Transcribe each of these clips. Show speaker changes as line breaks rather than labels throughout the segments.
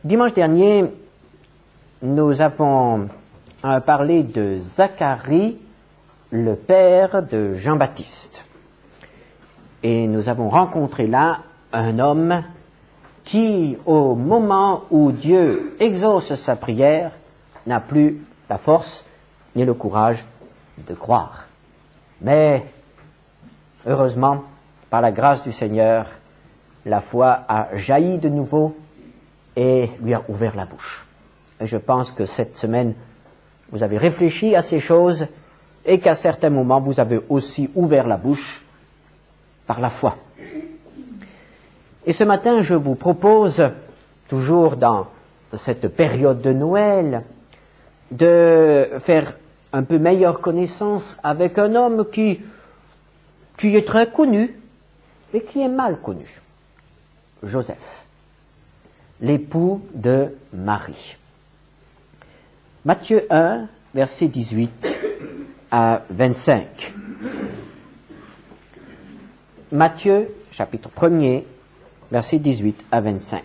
Dimanche dernier, nous avons parlé de Zacharie, le père de Jean-Baptiste. Et nous avons rencontré là un homme qui, au moment où Dieu exauce sa prière, n'a plus la force ni le courage de croire. Mais, heureusement, par la grâce du Seigneur, la foi a jailli de nouveau et lui a ouvert la bouche. Et je pense que cette semaine, vous avez réfléchi à ces choses et qu'à certains moments, vous avez aussi ouvert la bouche par la foi. Et ce matin, je vous propose, toujours dans cette période de Noël, de faire un peu meilleure connaissance avec un homme qui est très connu, mais qui est mal connu. Joseph, l'époux de Marie. Matthieu 1, versets 18 à 25. Matthieu, chapitre 1er, versets 18 à 25.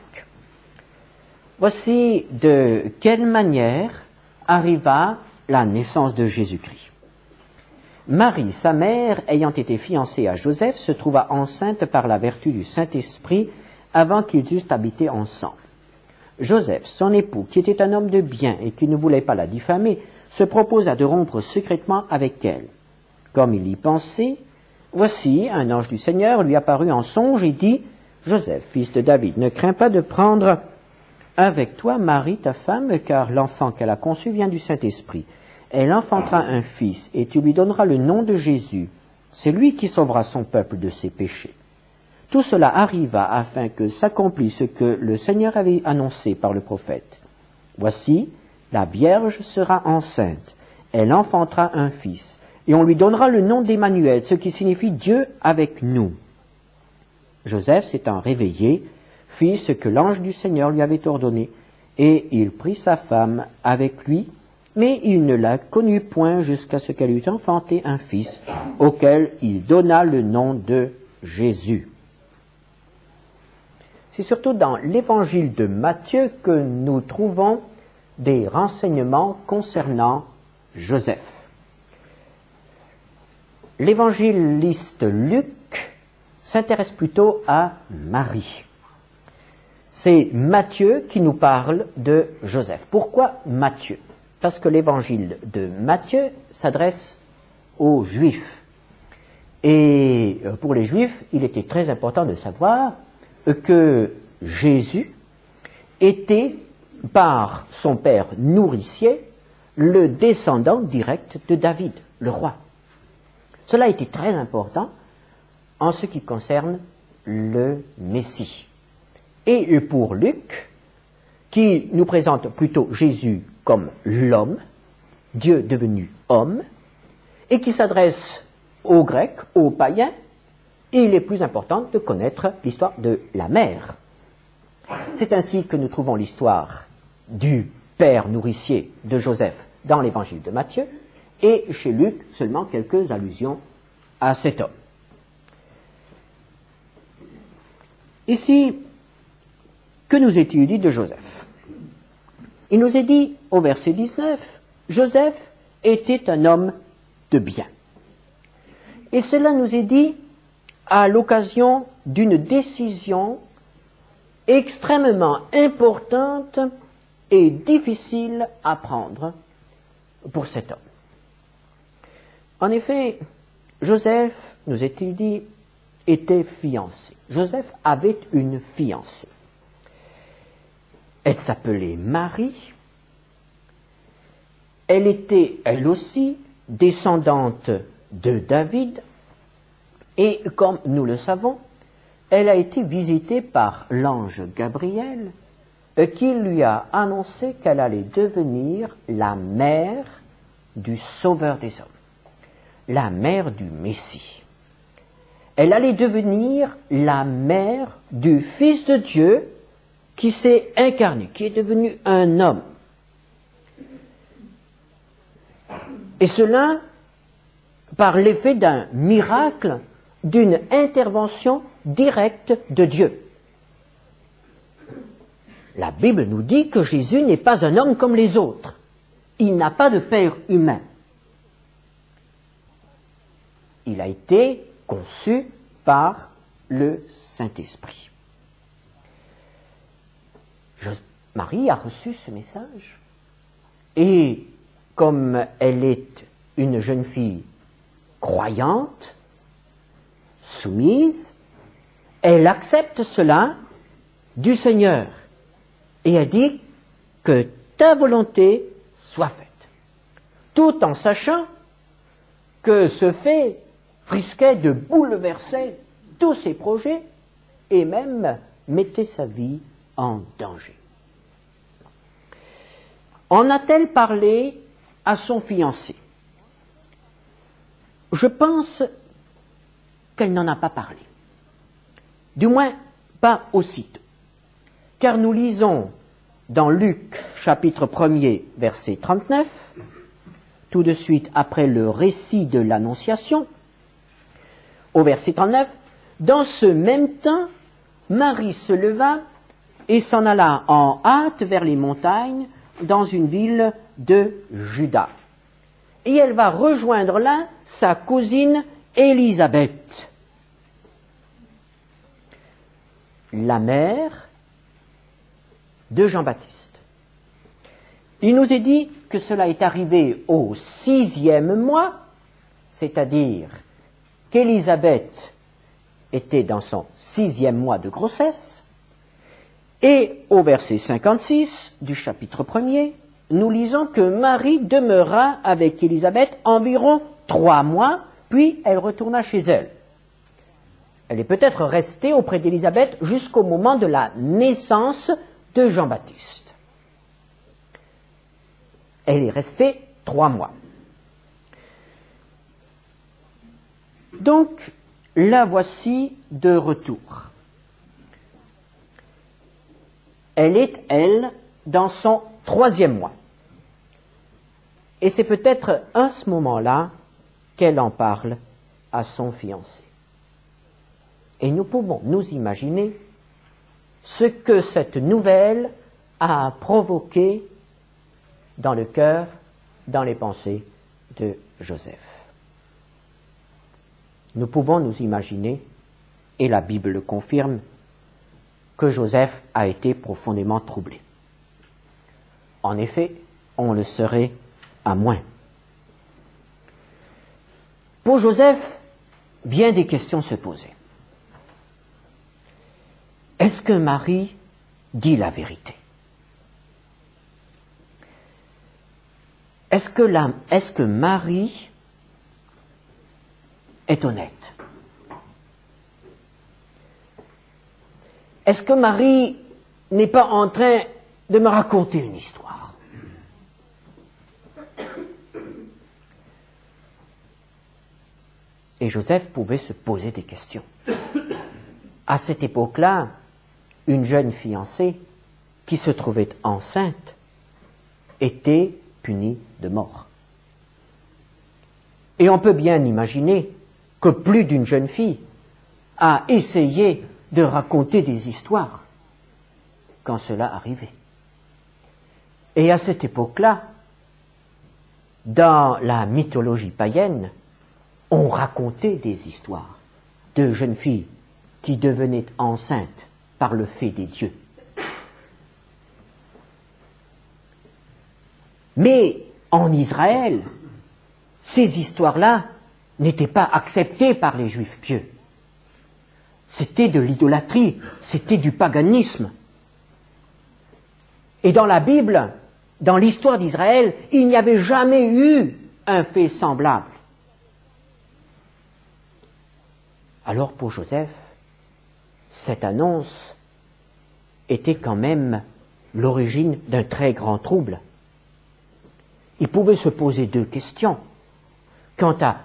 Voici de quelle manière arriva la naissance de Jésus-Christ. Marie, sa mère, ayant été fiancée à Joseph, se trouva enceinte par la vertu du Saint-Esprit avant qu'ils eussent habité ensemble. Joseph, son époux, qui était un homme de bien et qui ne voulait pas la diffamer, se proposa de rompre secrètement avec elle. Comme il y pensait, voici, un ange du Seigneur lui apparut en songe et dit, « Joseph, fils de David, ne crains pas de prendre avec toi Marie, ta femme, car l'enfant qu'elle a conçu vient du Saint-Esprit. Elle enfantera un fils, et tu lui donneras le nom de Jésus. C'est lui qui sauvera son peuple de ses péchés. » Tout cela arriva afin que s'accomplisse ce que le Seigneur avait annoncé par le prophète. « Voici, la Vierge sera enceinte, elle enfantera un fils, et on lui donnera le nom d'Emmanuel, ce qui signifie Dieu avec nous. » Joseph s'étant réveillé, fit ce que l'ange du Seigneur lui avait ordonné, et il prit sa femme avec lui, mais il ne la connut point jusqu'à ce qu'elle eût enfanté un fils, auquel il donna le nom de Jésus. C'est surtout dans l'évangile de Matthieu que nous trouvons des renseignements concernant Joseph. L'évangéliste Luc s'intéresse plutôt à Marie. C'est Matthieu qui nous parle de Joseph. Pourquoi Matthieu? Parce que l'évangile de Matthieu s'adresse aux Juifs. Et pour les Juifs, il était très important de savoir que Jésus était, par son père nourricier, le descendant direct de David, le roi. Cela était très important en ce qui concerne le Messie. Et pour Luc, qui nous présente plutôt Jésus comme l'homme, Dieu devenu homme, et qui s'adresse aux Grecs, aux païens, il est plus important de connaître l'histoire de la mère. C'est ainsi que nous trouvons l'histoire du père nourricier de Joseph dans l'évangile de Matthieu, et chez Luc seulement quelques allusions à cet homme. Ici, que nous est-il dit de Joseph? Il nous est dit au verset 19, Joseph était un homme de bien. Et cela nous est dit à l'occasion d'une décision extrêmement importante et difficile à prendre pour cet homme. En effet, Joseph, nous est-il dit, était fiancé. Joseph avait une fiancée. Elle s'appelait Marie. Elle était, elle aussi, descendante de David. Et comme nous le savons, elle a été visitée par l'ange Gabriel, qui lui a annoncé qu'elle allait devenir la mère du Sauveur des hommes, la mère du Messie. Elle allait devenir la mère du Fils de Dieu qui s'est incarné, qui est devenu un homme. Et cela par l'effet d'un miracle, d'une intervention directe de Dieu. La Bible nous dit que Jésus n'est pas un homme comme les autres. Il n'a pas de père humain. Il a été conçu par le Saint-Esprit. Marie a reçu ce message et comme elle est une jeune fille croyante, soumise, elle accepte cela du Seigneur et elle dit que ta volonté soit faite, tout en sachant que ce fait risquait de bouleverser tous ses projets et même mettait sa vie en danger. En a-t-elle parlé à son fiancé? Je pense qu'elle n'en a pas parlé. Du moins, pas aussitôt. Car nous lisons dans Luc, chapitre 1er, verset 39, tout de suite après le récit de l'Annonciation, au verset 39, « Dans ce même temps, Marie se leva et s'en alla en hâte vers les montagnes, dans une ville de Juda. Et elle va rejoindre là sa cousine Élisabeth, la mère de Jean-Baptiste. Il nous est dit que cela est arrivé au 6e mois, c'est-à-dire qu'Élisabeth était dans son 6e mois de grossesse, et au verset 56 du chapitre 1er, nous lisons que Marie demeura avec Élisabeth environ 3 mois, puis elle retourna chez elle. Elle est peut-être restée auprès d'Élisabeth jusqu'au moment de la naissance de Jean-Baptiste. Elle est restée 3 mois. Donc, la voici de retour. Elle est, elle, dans son 3e mois. Et c'est peut-être à ce moment-là qu'elle en parle à son fiancé. Et nous pouvons nous imaginer ce que cette nouvelle a provoqué dans le cœur, dans les pensées de Joseph. Nous pouvons nous imaginer, et la Bible le confirme, que Joseph a été profondément troublé. En effet, on le serait à moins. Pour Joseph, bien des questions se posaient. Est-ce que Marie dit la vérité? Est-ce que Marie est honnête? Est-ce que Marie n'est pas en train de me raconter une histoire? Et Joseph pouvait se poser des questions. À cette époque-là, une jeune fiancée qui se trouvait enceinte était punie de mort. Et on peut bien imaginer que plus d'une jeune fille a essayé de raconter des histoires quand cela arrivait. Et à cette époque-là, dans la mythologie païenne, on racontait des histoires de jeunes filles qui devenaient enceintes par le fait des dieux. Mais en Israël, ces histoires-là n'étaient pas acceptées par les Juifs pieux. C'était de l'idolâtrie, c'était du paganisme. Et dans la Bible, dans l'histoire d'Israël, il n'y avait jamais eu un fait semblable. Alors pour Joseph, cette annonce était quand même l'origine d'un très grand trouble. Il pouvait se poser 2 questions. Quant à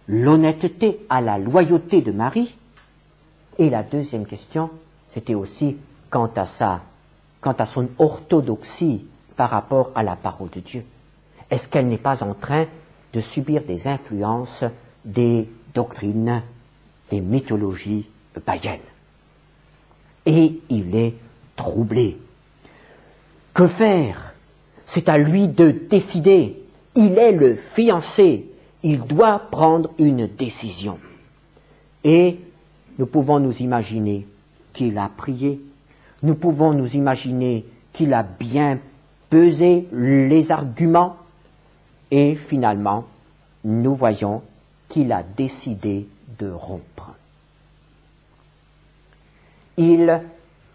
l'honnêteté, à la loyauté de Marie, et la deuxième question, c'était aussi quant à son orthodoxie par rapport à la parole de Dieu. Est-ce qu'elle n'est pas en train de subir des influences des doctrines, des mythologies païennes? Et il est troublé. Que faire? C'est à lui de décider. Il est le fiancé. Il doit prendre une décision. Et nous pouvons nous imaginer qu'il a prié. Nous pouvons nous imaginer qu'il a bien pesé les arguments. Et finalement, nous voyons qu'il a décidé de rompre. Il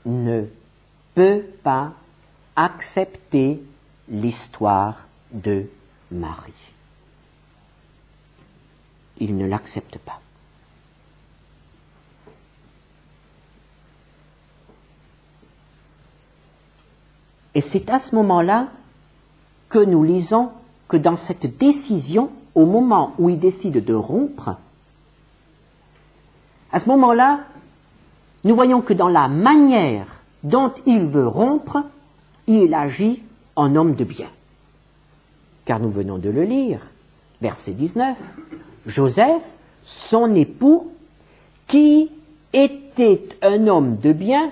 ne peut pas accepter l'histoire de Marie. Il ne l'accepte pas. Et c'est à ce moment-là que nous lisons que dans cette décision, au moment où il décide de rompre, à ce moment-là, nous voyons que dans la manière dont il veut rompre, il agit en homme de bien. Car nous venons de le lire, verset 19, Joseph, son époux, qui était un homme de bien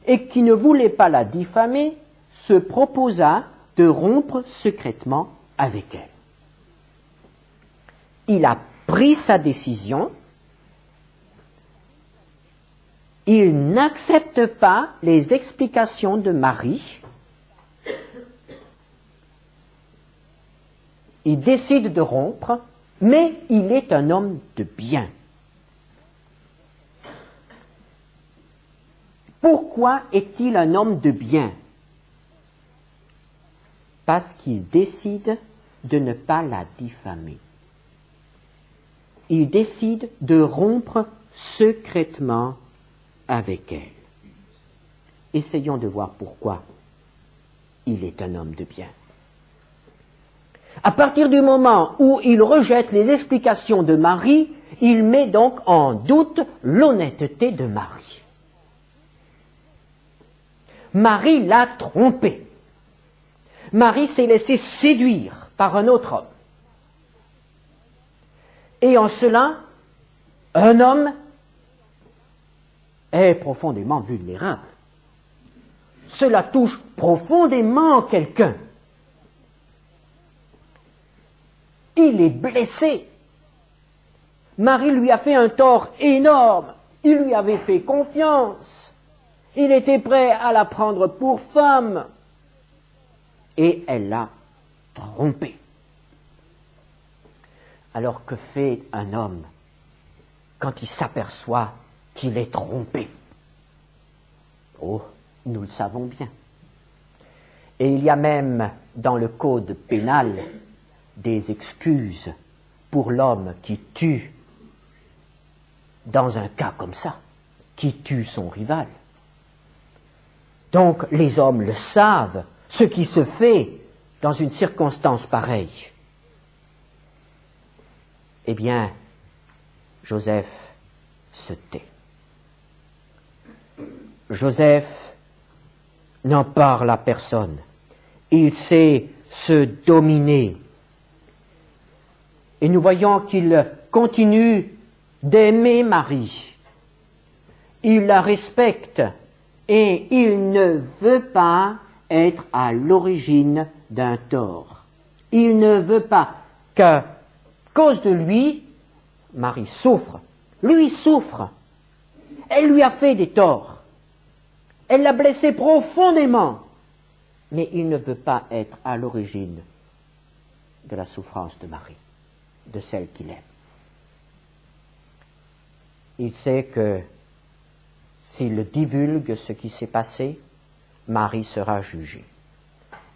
et qui ne voulait pas la diffamer, se proposa de rompre secrètement avec elle. Il a pris sa décision. Il n'accepte pas les explications de Marie. Il décide de rompre, mais il est un homme de bien. Pourquoi est-il un homme de bien? Parce qu'il décide de ne pas la diffamer. Il décide de rompre secrètement avec elle. Essayons de voir pourquoi il est un homme de bien. À partir du moment où il rejette les explications de Marie, il met donc en doute l'honnêteté de Marie. Marie l'a trompé. Marie s'est laissée séduire par un autre homme. Et en cela, un homme est profondément vulnérable. Cela touche profondément quelqu'un. Il est blessé. Marie lui a fait un tort énorme. Il lui avait fait confiance. Il était prêt à la prendre pour femme. Et elle l'a trompé. Alors que fait un homme quand il s'aperçoit qu'il est trompé? Oh, nous le savons bien. Et il y a même dans le code pénal des excuses pour l'homme qui tue dans un cas comme ça, qui tue son rival. Donc les hommes le savent, ce qui se fait dans une circonstance pareille. Eh bien, Joseph se tait. Joseph n'en parle à personne. Il sait se dominer. Et nous voyons qu'il continue d'aimer Marie. Il la respecte et il ne veut pas être à l'origine d'un tort. Il ne veut pas qu'à cause de lui, Marie souffre. Lui souffre. Elle lui a fait des torts. Elle l'a blessé profondément. Mais il ne veut pas être à l'origine de la souffrance de Marie, de celle qu'il aime. Il sait que s'il divulgue ce qui s'est passé, Marie sera jugée.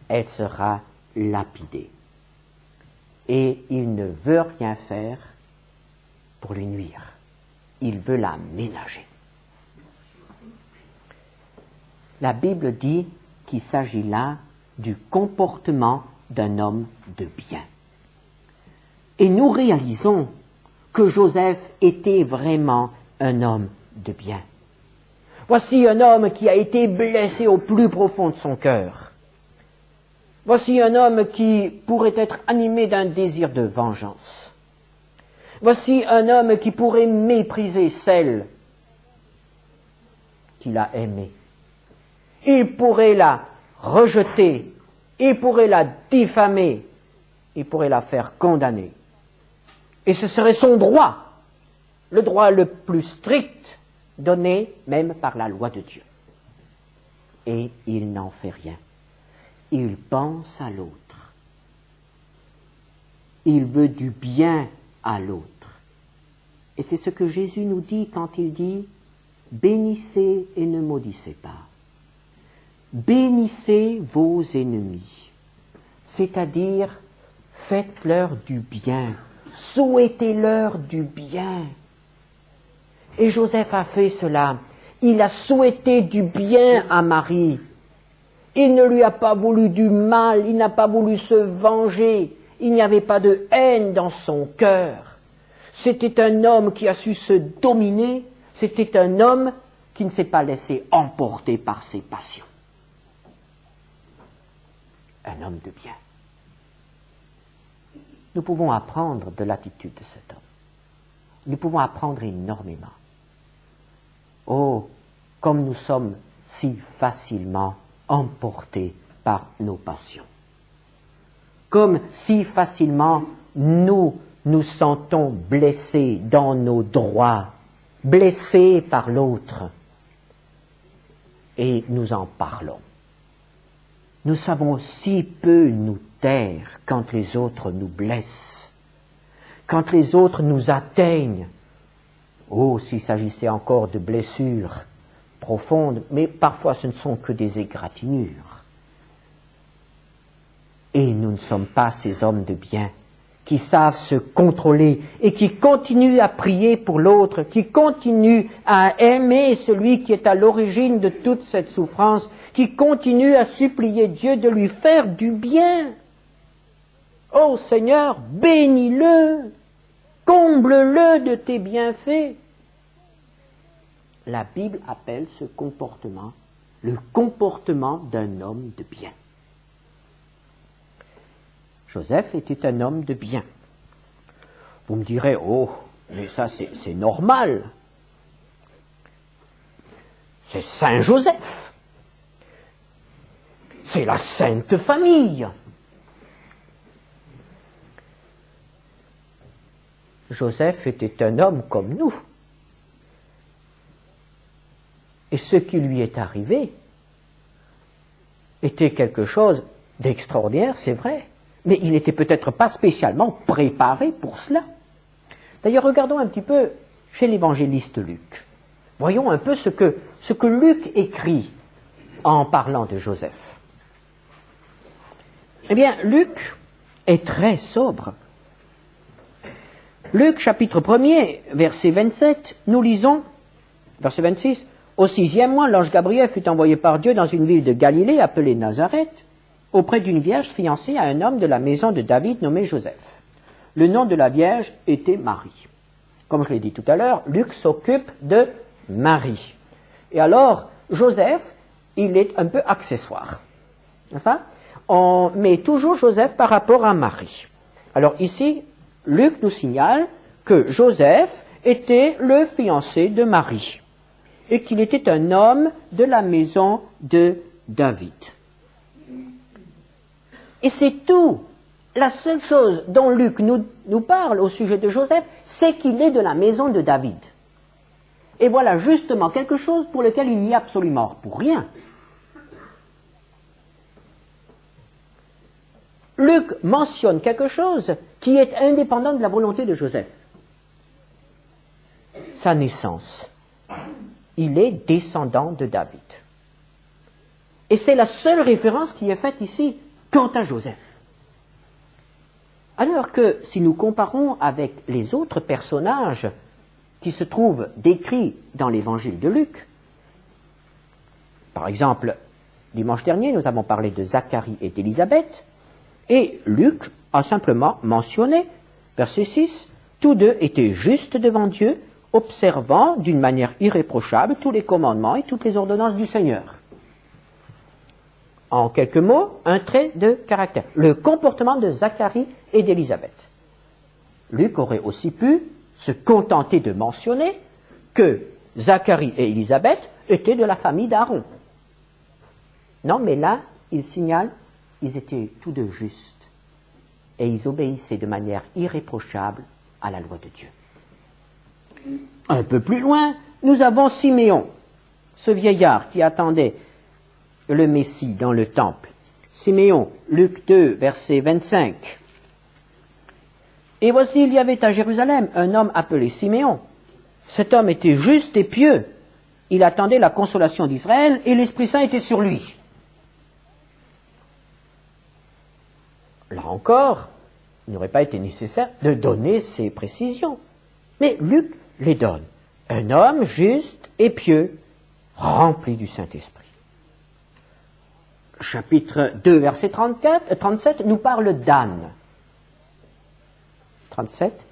Elle sera lapidée. Et il ne veut rien faire pour lui nuire. Il veut la ménager. La Bible dit qu'il s'agit là du comportement d'un homme de bien. Et nous réalisons que Joseph était vraiment un homme de bien. Voici un homme qui a été blessé au plus profond de son cœur. Voici un homme qui pourrait être animé d'un désir de vengeance. Voici un homme qui pourrait mépriser celle qu'il a aimée. Il pourrait la rejeter, il pourrait la diffamer, il pourrait la faire condamner. Et ce serait son droit, le droit le plus strict, donné même par la loi de Dieu. Et il n'en fait rien. Il pense à l'autre. Il veut du bien à l'autre. Et c'est ce que Jésus nous dit quand il dit « Bénissez et ne maudissez pas. Bénissez vos ennemis. » C'est-à-dire, faites-leur du bien. Souhaitez-leur du bien. Et Joseph a fait cela. Il a souhaité du bien à Marie. Il ne lui a pas voulu du mal, il n'a pas voulu se venger. Il n'y avait pas de haine dans son cœur. C'était un homme qui a su se dominer. C'était un homme qui ne s'est pas laissé emporter par ses passions. Un homme de bien. Nous pouvons apprendre de l'attitude de cet homme. Nous pouvons apprendre énormément. Oh, comme nous sommes si facilement emportés par nos passions. Comme si facilement nous nous sentons blessés dans nos droits, blessés par l'autre. Et nous en parlons. Nous savons si peu nous taire quand les autres nous blessent, quand les autres nous atteignent. Oh, s'il s'agissait encore de blessures profondes, mais parfois ce ne sont que des égratignures. Et nous ne sommes pas ces hommes de bien qui savent se contrôler et qui continuent à prier pour l'autre, qui continuent à aimer celui qui est à l'origine de toute cette souffrance, qui continuent à supplier Dieu de lui faire du bien. Oh Seigneur, bénis-le, comble-le de tes bienfaits. La Bible appelle ce comportement le comportement d'un homme de bien. Joseph était un homme de bien. Vous me direz, oh, mais ça c'est normal. C'est Saint Joseph. C'est la Sainte Famille. Joseph était un homme comme nous. Et ce qui lui est arrivé était quelque chose d'extraordinaire, c'est vrai. Mais il n'était peut-être pas spécialement préparé pour cela. D'ailleurs, regardons un petit peu chez l'évangéliste Luc. Voyons un peu ce que Luc écrit en parlant de Joseph. Eh bien, Luc est très sobre. Luc, chapitre 1er, verset 27, nous lisons, verset 26, « Au 6e mois, l'ange Gabriel fut envoyé par Dieu dans une ville de Galilée appelée Nazareth, auprès d'une vierge fiancée à un homme de la maison de David nommé Joseph. Le nom de la vierge était Marie. » Comme je l'ai dit tout à l'heure, Luc s'occupe de Marie. Et alors, Joseph, il est un peu accessoire. N'est-ce pas? On met toujours Joseph par rapport à Marie. Alors ici, Luc nous signale que Joseph était le fiancé de Marie et qu'il était un homme de la maison de David. Et c'est tout. La seule chose dont Luc nous parle au sujet de Joseph, c'est qu'il est de la maison de David. Et voilà justement quelque chose pour lequel il n'y a absolument pour rien. Luc mentionne quelque chose qui est indépendant de la volonté de Joseph. Sa naissance. Il est descendant de David. Et c'est la seule référence qui est faite ici quant à Joseph. Alors que si nous comparons avec les autres personnages qui se trouvent décrits dans l'évangile de Luc, par exemple, dimanche dernier, nous avons parlé de Zacharie et d'Élisabeth, et Luc a simplement mentionné, verset 6, « Tous deux étaient justes devant Dieu, observant d'une manière irréprochable tous les commandements et toutes les ordonnances du Seigneur. » En quelques mots, un trait de caractère. Le comportement de Zacharie et d'Élisabeth. Luc aurait aussi pu se contenter de mentionner que Zacharie et Élisabeth étaient de la famille d'Aaron. Non, mais là, il signale, ils étaient tous deux justes et ils obéissaient de manière irréprochable à la loi de Dieu. Un peu plus loin, nous avons Siméon, ce vieillard qui attendait le Messie dans le temple. Siméon, Luc 2, verset 25. Et voici, il y avait à Jérusalem un homme appelé Siméon. Cet homme était juste et pieux. Il attendait la consolation d'Israël et l'Esprit Saint était sur lui. Là encore, il n'aurait pas été nécessaire de donner ces précisions. Mais Luc les donne. Un homme juste et pieux, rempli du Saint-Esprit. Chapitre 2, verset 37, nous parle d'Anne. 37.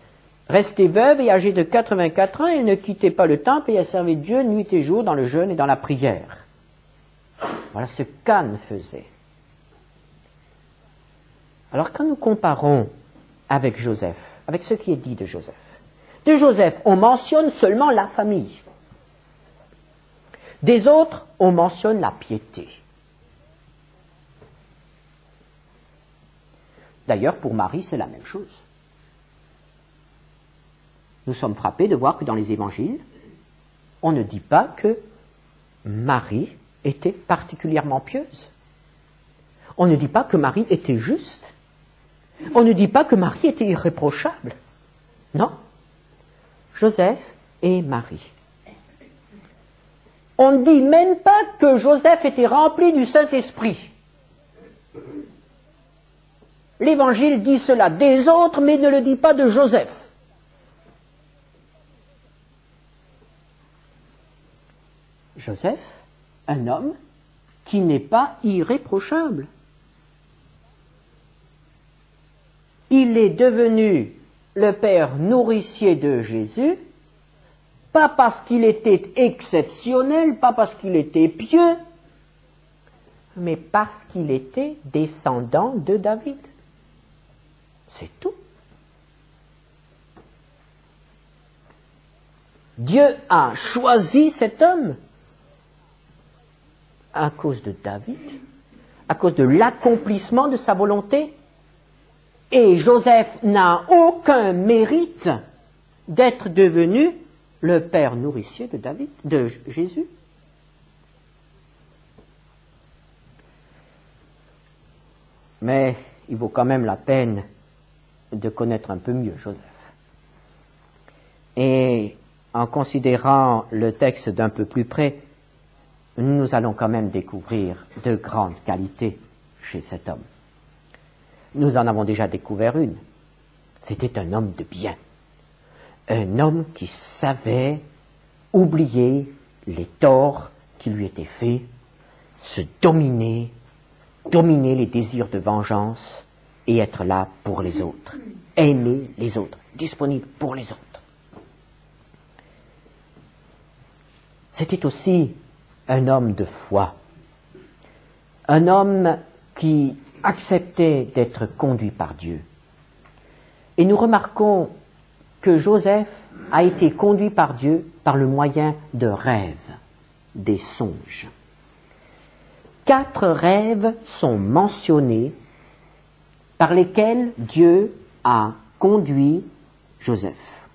Restée veuve et âgée de 84 ans, elle ne quittait pas le temple et elle servait Dieu nuit et jour dans le jeûne et dans la prière. Voilà ce qu'Anne faisait. Alors quand nous comparons avec Joseph, avec ce qui est dit de Joseph, on mentionne seulement la famille. Des autres, on mentionne la piété. D'ailleurs, pour Marie, c'est la même chose. Nous sommes frappés de voir que dans les évangiles, on ne dit pas que Marie était particulièrement pieuse. On ne dit pas que Marie était juste. On ne dit pas que Marie était irréprochable. Non. Joseph et Marie. On ne dit même pas que Joseph était rempli du Saint-Esprit. L'Évangile dit cela des autres, mais ne le dit pas de Joseph. Joseph, un homme qui n'est pas irréprochable. Il est devenu le père nourricier de Jésus, pas parce qu'il était exceptionnel, pas parce qu'il était pieux, mais parce qu'il était descendant de David. C'est tout. Dieu a choisi cet homme à cause de David, à cause de l'accomplissement de sa volonté. Et Joseph n'a aucun mérite d'être devenu le père nourricier de David, de Jésus. Mais il vaut quand même la peine de connaître un peu mieux Joseph. Et en considérant le texte d'un peu plus près, nous allons quand même découvrir de grandes qualités chez cet homme. Nous en avons déjà découvert une. C'était un homme de bien. Un homme qui savait oublier les torts qui lui étaient faits, se dominer les désirs de vengeance et être là pour les autres. Aimer les autres, disponible pour les autres. C'était aussi un homme de foi. Un homme qui acceptait d'être conduit par Dieu. Et nous remarquons que Joseph a été conduit par Dieu par le moyen de rêves, des songes. 4 rêves sont mentionnés par lesquels Dieu a conduit Joseph.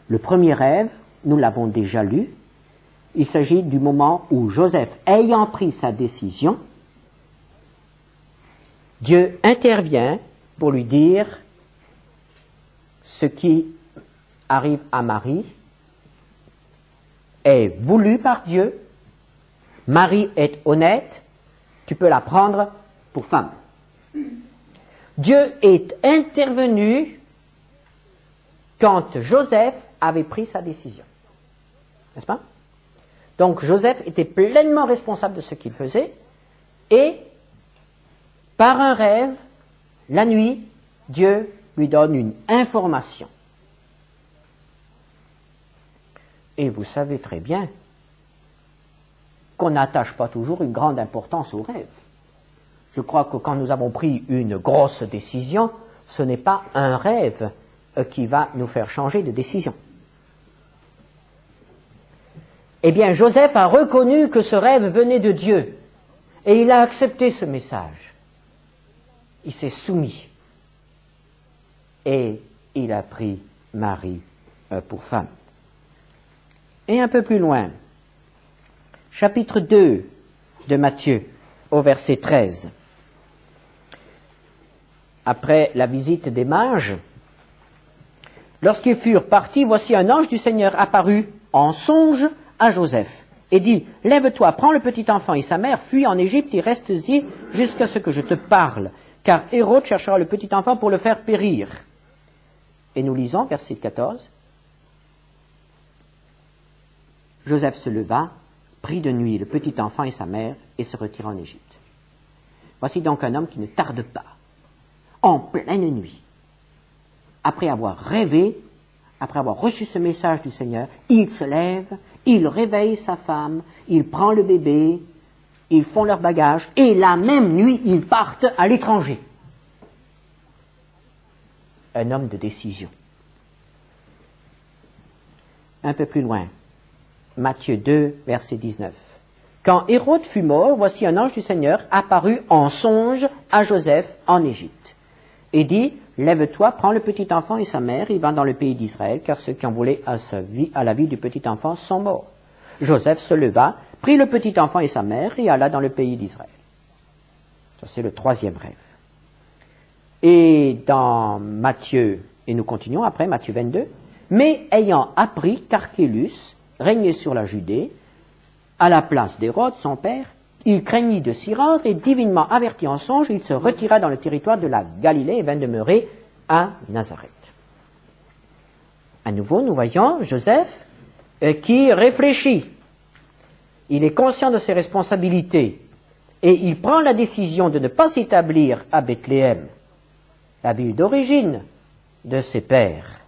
Le premier rêve, nous l'avons déjà lu, il s'agit du moment où Joseph, ayant pris sa décision, Dieu intervient pour lui dire ce qui arrive à Marie est voulu par Dieu. Marie est honnête, tu peux la prendre pour femme. Dieu est intervenu quand Joseph avait pris sa décision. N'est-ce pas? Donc Joseph était pleinement responsable de ce qu'il faisait et par un rêve, la nuit, Dieu lui donne une information. Et vous savez très bien qu'on n'attache pas toujours une grande importance aux rêves. Je crois que quand nous avons pris une grosse décision, ce n'est pas un rêve qui va nous faire changer de décision. Eh bien, Joseph a reconnu que ce rêve venait de Dieu. Et il a accepté ce message. Il s'est soumis. Et il a pris Marie pour femme. Et un peu plus loin, chapitre 2 de Matthieu, au verset 13. Après la visite des mages, lorsqu'ils furent partis, voici un ange du Seigneur apparut en songe à Joseph et dit, « Lève-toi, prends le petit enfant et sa mère, fuis en Égypte et reste-y jusqu'à ce que je te parle, car Hérode cherchera le petit enfant pour le faire périr. » Et nous lisons, verset 14, « Joseph se leva, prit de nuit le petit enfant et sa mère et se retira en Égypte. » Voici donc un homme qui ne tarde pas, en pleine nuit, après avoir rêvé, après avoir reçu ce message du Seigneur, il se lève, il réveille sa femme, il prend le bébé, ils font leur bagage, et la même nuit, ils partent à l'étranger. Un homme de décision. Un peu plus loin, Matthieu 2, verset 19. Quand Hérode fut mort, voici un ange du Seigneur apparut en songe à Joseph en Égypte, et dit, « Lève-toi, prends le petit enfant et sa mère, et va dans le pays d'Israël, car ceux qui ont volé à la vie du petit enfant sont morts. » Joseph se leva, prit le petit enfant et sa mère, et alla dans le pays d'Israël. Ça, c'est le troisième rêve. Et dans Matthieu, et nous continuons après, Matthieu 22, « Mais ayant appris qu'Archélus régnait sur la Judée, à la place d'Hérode, son père, il craignit de s'y rendre et divinement averti en songe, il se retira dans le territoire de la Galilée et vint demeurer à Nazareth. » À nouveau, nous voyons Joseph qui réfléchit. Il est conscient de ses responsabilités et il prend la décision de ne pas s'établir à Bethléem, la ville d'origine de ses pères.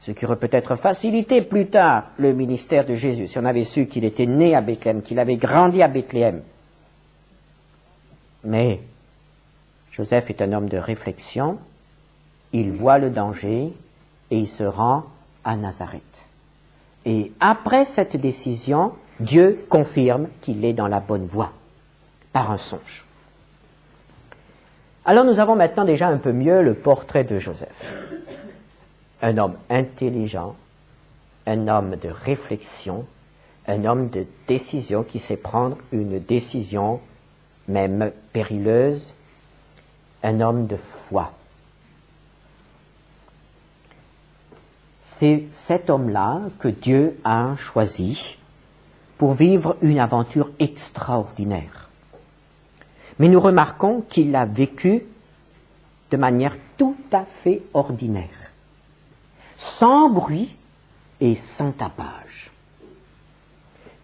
Ce qui aurait peut-être facilité plus tard le ministère de Jésus, si on avait su qu'il était né à Bethléem, qu'il avait grandi à Bethléem. Mais Joseph est un homme de réflexion, il voit le danger et il se rend à Nazareth. Et après cette décision, Dieu confirme qu'il est dans la bonne voie, par un songe. Alors nous avons maintenant déjà un peu mieux le portrait de Joseph. Un homme intelligent, un homme de réflexion, un homme de décision qui sait prendre une décision même périlleuse, un homme de foi. C'est cet homme-là que Dieu a choisi pour vivre une aventure extraordinaire. Mais nous remarquons qu'il l'a vécu de manière tout à fait ordinaire, sans bruit et sans tapage.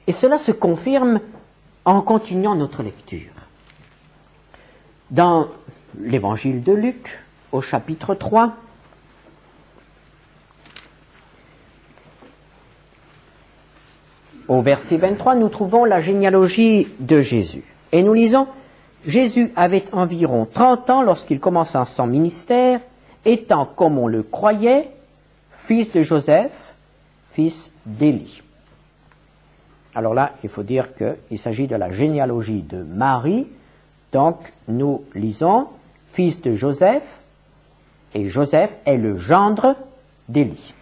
Et cela se confirme en continuant notre lecture. Dans l'évangile de Luc, au chapitre 3, au verset 23, nous trouvons la généalogie de Jésus. Et nous lisons, « Jésus avait environ 30 ans lorsqu'il commença son ministère, étant, comme on le croyait, fils de Joseph, fils d'Élie. » Alors là, il faut dire qu'il s'agit de la généalogie de Marie. Donc, nous lisons « fils de Joseph », et Joseph est le gendre d'Élie.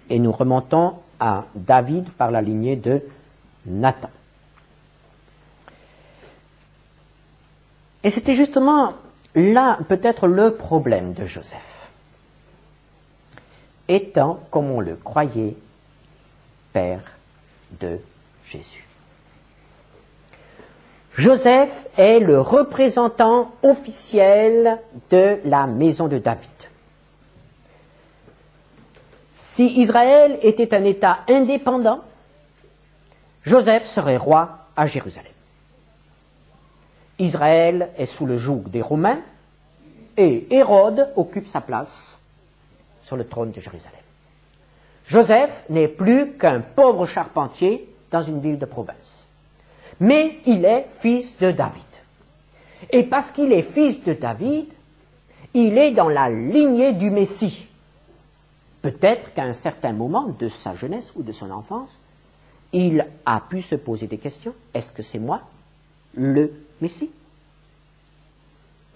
Et nous remontons à David par la lignée de Nathan. Et c'était justement là peut-être le problème de Joseph. Étant, comme on le croyait, père de Jésus. Joseph est le représentant officiel de la maison de David. Si Israël était un État indépendant, Joseph serait roi à Jérusalem. Israël est sous le joug des Romains et Hérode occupe sa place sur le trône de Jérusalem. Joseph n'est plus qu'un pauvre charpentier dans une ville de province. Mais il est fils de David. Et parce qu'il est fils de David, il est dans la lignée du Messie. Peut-être qu'à un certain moment de sa jeunesse ou de son enfance, il a pu se poser des questions. Est-ce que c'est moi? le Messie?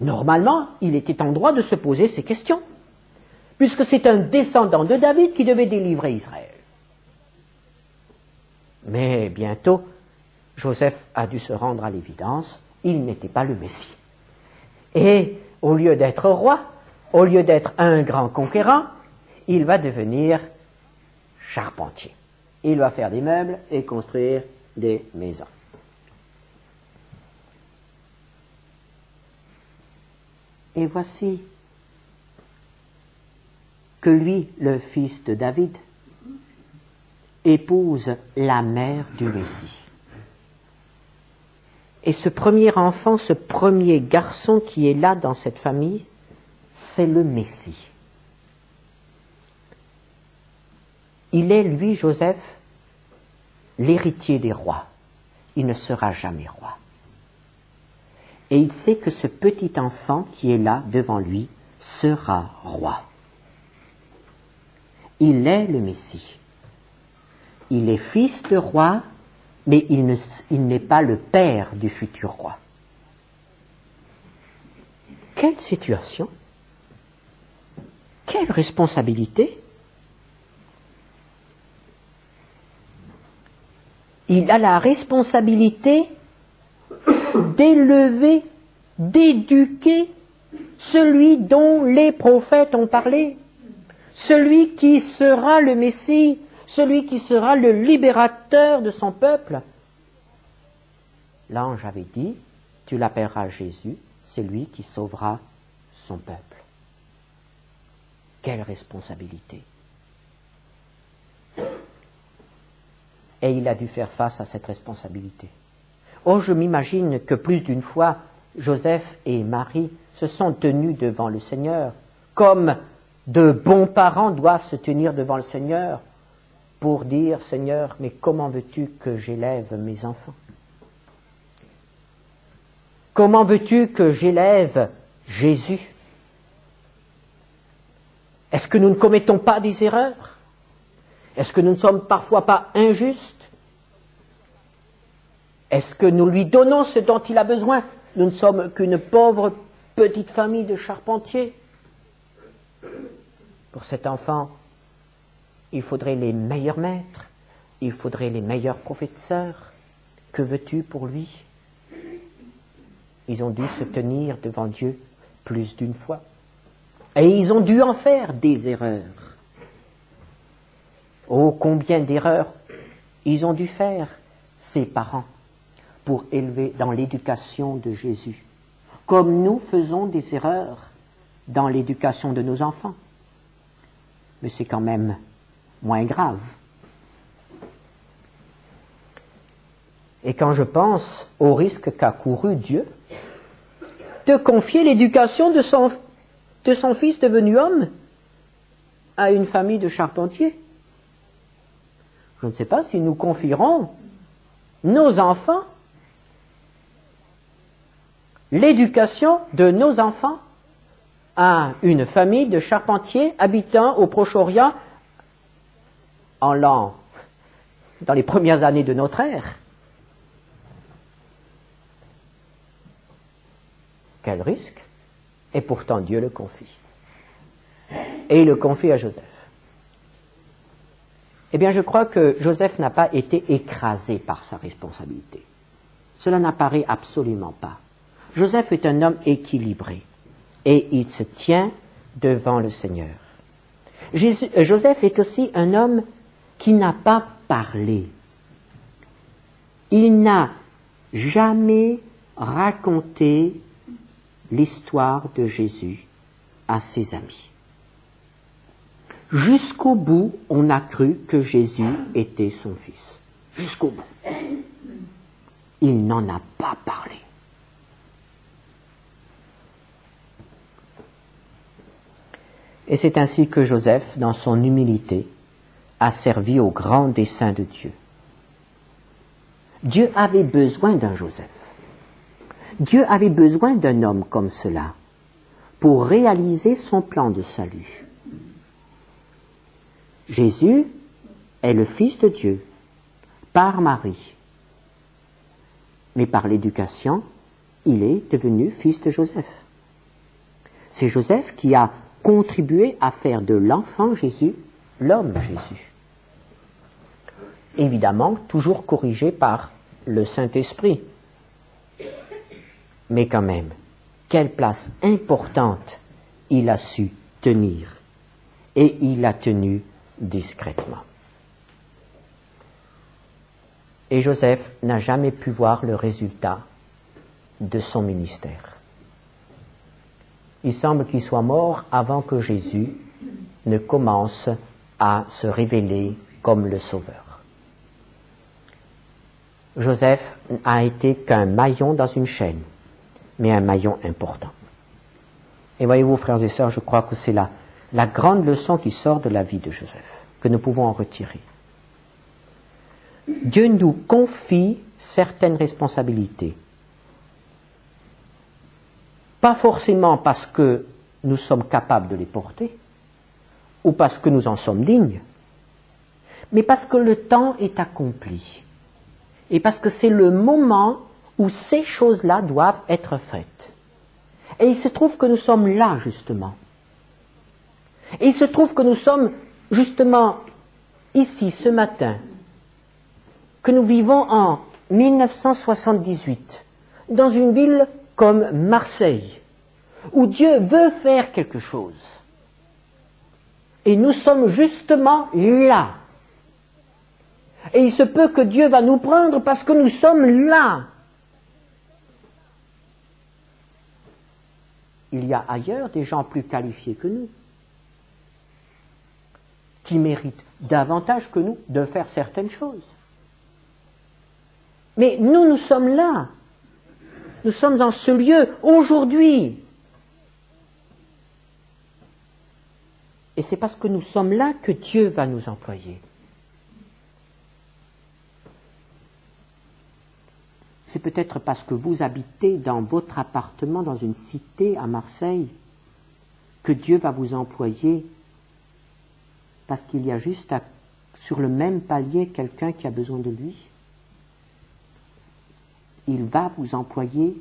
Normalement, il était en droit de se poser ces questions, puisque c'est un descendant de David qui devait délivrer Israël. Mais bientôt, Joseph a dû se rendre à l'évidence, il n'était pas le Messie. Et au lieu d'être roi, au lieu d'être un grand conquérant, il va devenir charpentier. Il va faire des meubles et construire des maisons. Et voici que lui, le fils de David, épouse la mère du Messie. Et ce premier enfant, ce premier garçon qui est là dans cette famille, c'est le Messie. Il est, lui, Joseph, l'héritier des rois. Il ne sera jamais roi. Et il sait que ce petit enfant qui est là devant lui sera roi. Il est le Messie. Il est fils de roi, mais il n'est pas le père du futur roi. Quelle situation! Quelle responsabilité! Il a la responsabilité d'élever, d'éduquer celui dont les prophètes ont parlé, celui qui sera le Messie, celui qui sera le libérateur de son peuple. L'ange avait dit, tu l'appelleras Jésus, c'est lui qui sauvera son peuple. Quelle responsabilité! Et il a dû faire face à cette responsabilité. Oh, je m'imagine que plus d'une fois, Joseph et Marie se sont tenus devant le Seigneur, comme de bons parents doivent se tenir devant le Seigneur pour dire, Seigneur, mais comment veux-tu que j'élève mes enfants? Comment veux-tu que j'élève Jésus? Est-ce que nous ne commettons pas des erreurs? Est-ce que nous ne sommes parfois pas injustes? Est-ce que nous lui donnons ce dont il a besoin? Nous ne sommes qu'une pauvre petite famille de charpentiers. Pour cet enfant, il faudrait les meilleurs maîtres, il faudrait les meilleurs professeurs. Que veux-tu pour lui? Ils ont dû se tenir devant Dieu plus d'une fois. Et ils ont dû en faire des erreurs. Oh, combien d'erreurs ils ont dû faire, ces parents, pour élever dans l'éducation de Jésus. Comme nous faisons des erreurs dans l'éducation de nos enfants. Mais c'est quand même moins grave. Et quand je pense au risque qu'a couru Dieu de confier l'éducation de son fils devenu homme à une famille de charpentiers, je ne sais pas si nous confierons nos enfants, l'éducation de nos enfants à une famille de charpentiers habitant au Proche-Orient dans les premières années de notre ère. Quel risque! Et pourtant Dieu le confie. Et il le confie à Joseph. Eh bien, je crois que Joseph n'a pas été écrasé par sa responsabilité. Cela n'apparaît absolument pas. Joseph est un homme équilibré et il se tient devant le Seigneur. Joseph est aussi un homme qui n'a pas parlé. Il n'a jamais raconté l'histoire de Jésus à ses amis. Jusqu'au bout, on a cru que Jésus était son fils. Jusqu'au bout. Il n'en a pas parlé. Et c'est ainsi que Joseph, dans son humilité, a servi au grand dessein de Dieu. Dieu avait besoin d'un Joseph. Dieu avait besoin d'un homme comme cela pour réaliser son plan de salut. Jésus est le Fils de Dieu par Marie. mais par l'éducation, il est devenu fils de Joseph. C'est Joseph qui a contribué à faire de l'enfant Jésus l'homme Jésus. Évidemment, toujours corrigé par le Saint-Esprit. Mais quand même, quelle place importante il a su tenir. Et il l'a tenu discrètement. Et Joseph n'a jamais pu voir le résultat de son ministère. Il semble qu'il soit mort avant que Jésus ne commence à se révéler comme le Sauveur. Joseph a été qu'un maillon dans une chaîne, mais un maillon important. Et voyez-vous, frères et sœurs, je crois que c'est la grande leçon qui sort de la vie de Joseph, que nous pouvons en retirer. Dieu nous confie certaines responsabilités. Pas forcément parce que nous sommes capables de les porter, ou parce que nous en sommes dignes, mais parce que le temps est accompli, et parce que c'est le moment où ces choses-là doivent être faites. Et il se trouve que nous sommes là, justement. Et il se trouve que nous sommes, justement, ici, ce matin, que nous vivons en 1978, dans une ville comme Marseille, où Dieu veut faire quelque chose. Et nous sommes justement là. Et il se peut que Dieu va nous prendre parce que nous sommes là. Il y a ailleurs des gens plus qualifiés que nous, qui méritent davantage que nous de faire certaines choses. Mais nous sommes là. Nous sommes en ce lieu, aujourd'hui. Et c'est parce que nous sommes là que Dieu va nous employer. C'est peut-être parce que vous habitez dans votre appartement, dans une cité à Marseille, que Dieu va vous employer, parce qu'il y a juste sur le même palier quelqu'un qui a besoin de lui. Il va vous employer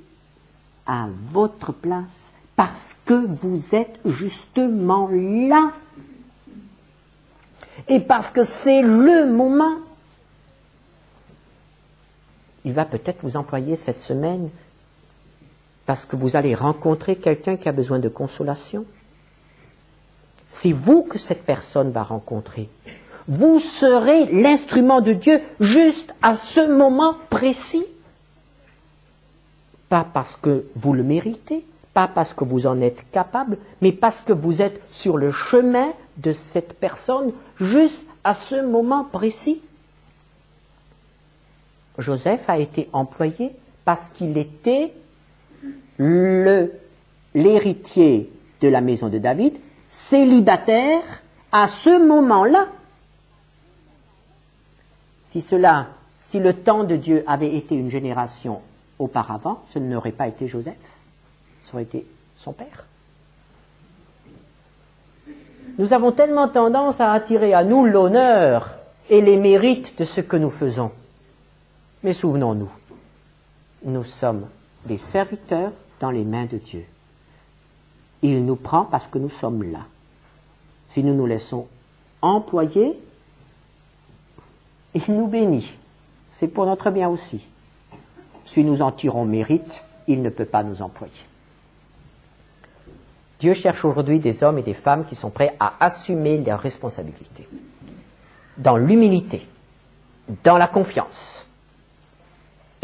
à votre place, parce que vous êtes justement là. Et parce que c'est le moment. Il va peut-être vous employer cette semaine parce que vous allez rencontrer quelqu'un qui a besoin de consolation. C'est vous que cette personne va rencontrer. Vous serez l'instrument de Dieu juste à ce moment précis. Pas parce que vous le méritez, pas parce que vous en êtes capable, mais parce que vous êtes sur le chemin de cette personne juste à ce moment précis. Joseph a été employé parce qu'il était l'héritier de la maison de David, célibataire à ce moment-là. Si le temps de Dieu avait été une génération auparavant, ce n'aurait pas été Joseph, ça aurait été son père. Nous avons tellement tendance à attirer à nous l'honneur et les mérites de ce que nous faisons. Mais souvenons-nous, nous sommes des serviteurs dans les mains de Dieu. Il nous prend parce que nous sommes là. Si nous nous laissons employer, il nous bénit. C'est pour notre bien aussi. Si nous en tirons mérite, il ne peut pas nous employer. Dieu cherche aujourd'hui des hommes et des femmes qui sont prêts à assumer leurs responsabilités. Dans l'humilité, dans la confiance,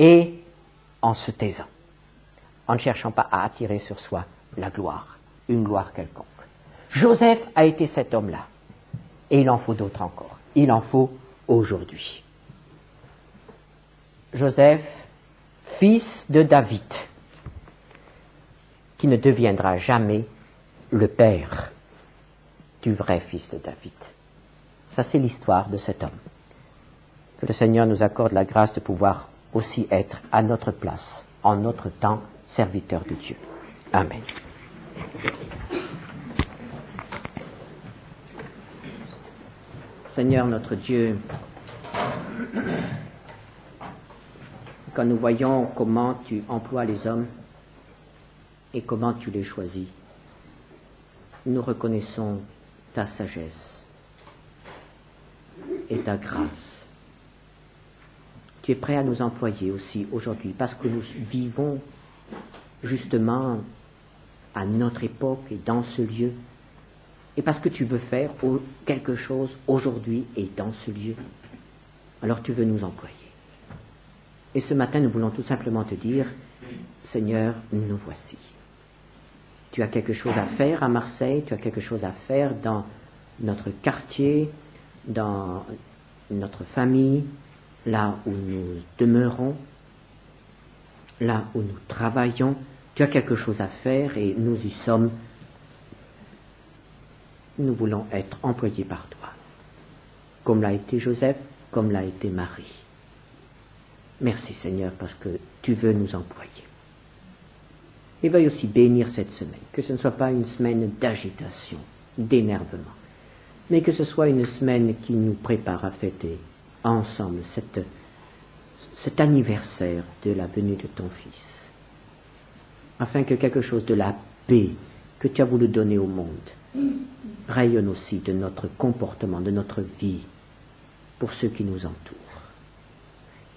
et en se taisant, en ne cherchant pas à attirer sur soi la gloire, une gloire quelconque. Joseph a été cet homme-là, et il en faut d'autres encore. Il en faut aujourd'hui. Joseph, fils de David, qui ne deviendra jamais le père du vrai fils de David. Ça, c'est l'histoire de cet homme. Que le Seigneur nous accorde la grâce de pouvoir aussi être à notre place, en notre temps, serviteur de Dieu. Amen. Seigneur notre Dieu, quand nous voyons comment tu emploies les hommes et comment tu les choisis, nous reconnaissons ta sagesse et ta grâce. Tu es prêt à nous employer aussi aujourd'hui parce que nous vivons justement à notre époque et dans ce lieu, et parce que tu veux faire quelque chose aujourd'hui et dans ce lieu. Alors tu veux nous employer. Et ce matin, nous voulons tout simplement te dire, Seigneur, nous voici. Tu as quelque chose à faire à Marseille, tu as quelque chose à faire dans notre quartier, dans notre famille, là où nous demeurons, là où nous travaillons. Tu as quelque chose à faire et nous y sommes. Nous voulons être employés par toi, comme l'a été Joseph, comme l'a été Marie. Merci Seigneur parce que tu veux nous employer. Et veuille aussi bénir cette semaine, que ce ne soit pas une semaine d'agitation, d'énervement, mais que ce soit une semaine qui nous prépare à fêter ensemble cet anniversaire de la venue de ton Fils, afin que quelque chose de la paix que tu as voulu donner au monde rayonne aussi de notre comportement, de notre vie, pour ceux qui nous entourent.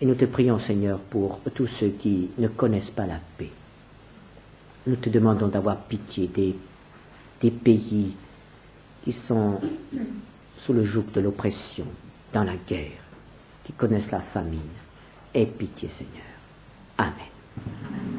Et nous te prions, Seigneur, pour tous ceux qui ne connaissent pas la paix. Nous te demandons d'avoir pitié des pays qui sont sous le joug de l'oppression, dans la guerre, qui connaissent la famine. Aie pitié, Seigneur. Amen.